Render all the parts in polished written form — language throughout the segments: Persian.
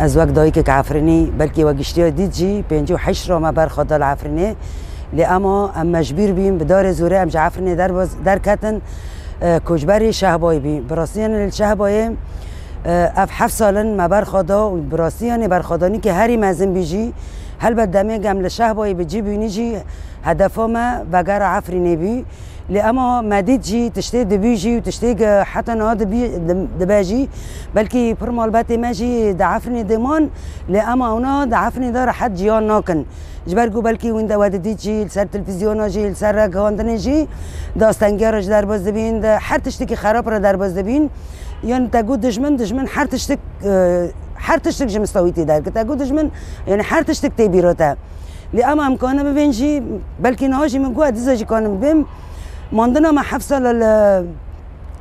از وقت دایی که عفرینی بلکه وگشتی دید جی 58 را ما برخواد دال عفرینی لی اما مجبور بیم بدار زوره ام عفرینی در کتن کجبری شهبای بیم براسیان شهبای اف 7 سالن ما برخوادا و براسیان برخوادانی که هری مزن بیجی هل بدمه گم شهبای بجی بینی جی هدفا ما وگر عفرینی بی لی اما مدید جی تشتی دبیجی و تشتی حتی نه دبیجی بلکه پر مالبات ماجی دعفنی دمان لی اما اونا دعفنی دار حد جیان ناکن جبرگو بلکه وين دا ودی جی سر تلویزیون جی سر رگاندن جی داستانگارش در باز دبین هر تشتی که خراب را در باز دبین یعنی تگو دشمن هر تشتک جمستویتی در که تگو دشمن یعنی هر تشتک تیبیراته لی اما امکانه ببین جی بلکه نهاجی من گوه دیزا جی کانم ببین ماندنا ما 7 سال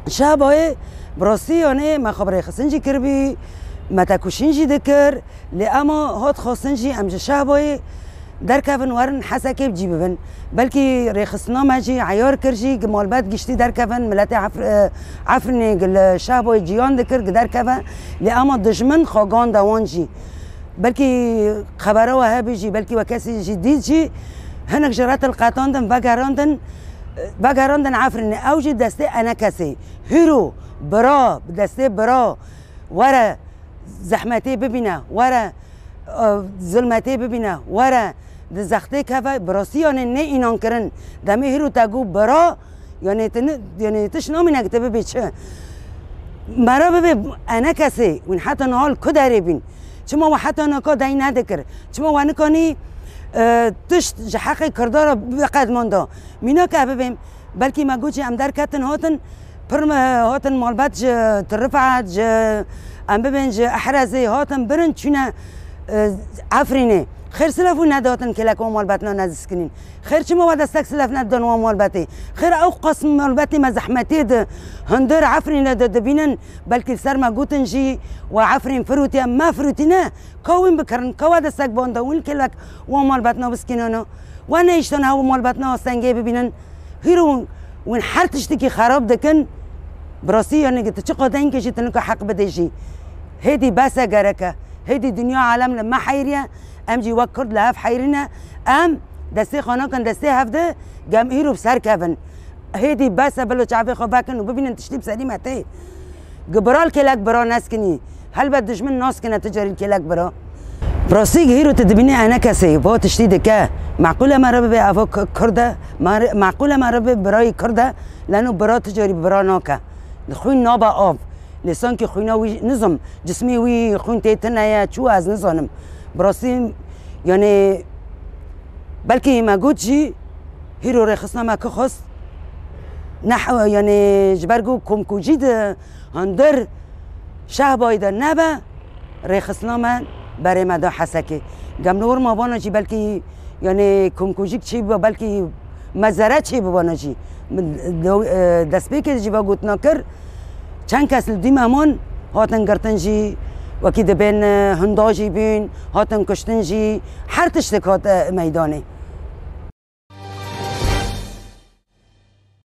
شهبای براستی یعنی ما خبره خسنجی کربی ما تکوشنجی دکر لی اما هات خاصنجی امج شهبای در کفن ورن حسکه بجی ببن بلکه ریخسنا ماجی عیار کرجی مالبات گشتی در کفن ملت عفرنی گل شهبای جیان دکر در کفن لی اما دشمن خاگان دوانجی بلکه خبره و هبیجی بلکه و کسی جی دید جی هنک جرات القاطاندن بگراندن عفرنی اوجی دسته انا کسی هیرو برا دسته برا ورا زحمتی ببینه ورا ظلمتی ببینه ورا زخته کفه براسیان نه اینان کرن دمی هیرو تگو برا یعنی تش نامینه که ببی چه مرا ببی انا کسی ون حتی نهال کداری بین چما و حتی نکا دای ندکر چما و نکانی تشت حقی کردار بقد ماندا مینا که ببیم بلکه ما گوچی ام در کتن هاتن پرم هاتن مالبات ترفعت ام ببین احرزی هاتن برن چونه عفرینه خیر سلفو نداتن که لکو مالباتنا نزس کنین خیر چما و دستک سلف ندان و مالباتی خیر او قسم مالباتی مزحمتی ده هندر عفرینه ده دبینن بلکه سر ما گوتن جی و عفرین فروتی ما فروتی نه کوین بکرن کوا دستک بانده وین که لک و مالباتنا بسکنانو و نیشتن ها و مالباتنا استنگه ببینن هیرون وین هر تشتی که خراب دکن براستی یعنی که چه قدین کشی تنکو حق بدهشی هدی بس گرکه هدی دنیا عالم لما حیریه ام جی وکرد لحف حیرینه ام دسته خانه کن دسته هفته گم هیرو بسر کفن هدی بس بلو چعبه خواه بکن و ببینن تشتی بسری مته گبرال کلک برا نسکنی هل بد دشمن ناس کنه تجاری کلک برا براستی هیرو تدبینی انا کسی با تشتی دکه معقوله مرا به افا کرده معقوله مرا به برای کرده لانو برا تجاری برا ناکه خوین نابا آب لسان که خوینا وی نظم جسمی وی خوین تیتنه چو از نظانم براستی یعنی بلکه ما گوت جی هیرو رخصنا ما که خواست نحو یعنی جبرگو کمکوجی ده هندر شهبای ده نبه رخصنا من برای مدا حسکه گمنور ما بانا جی بلکه یعنی کمکوجی چی با بلکه مزرعه چی بانا جی دست بیکه جی با گوت نکر چند کس دیم امان هاتن گرتن جی وکی دبین هنداجی بین هاتن کشتن جی هر تشتک هات میدانه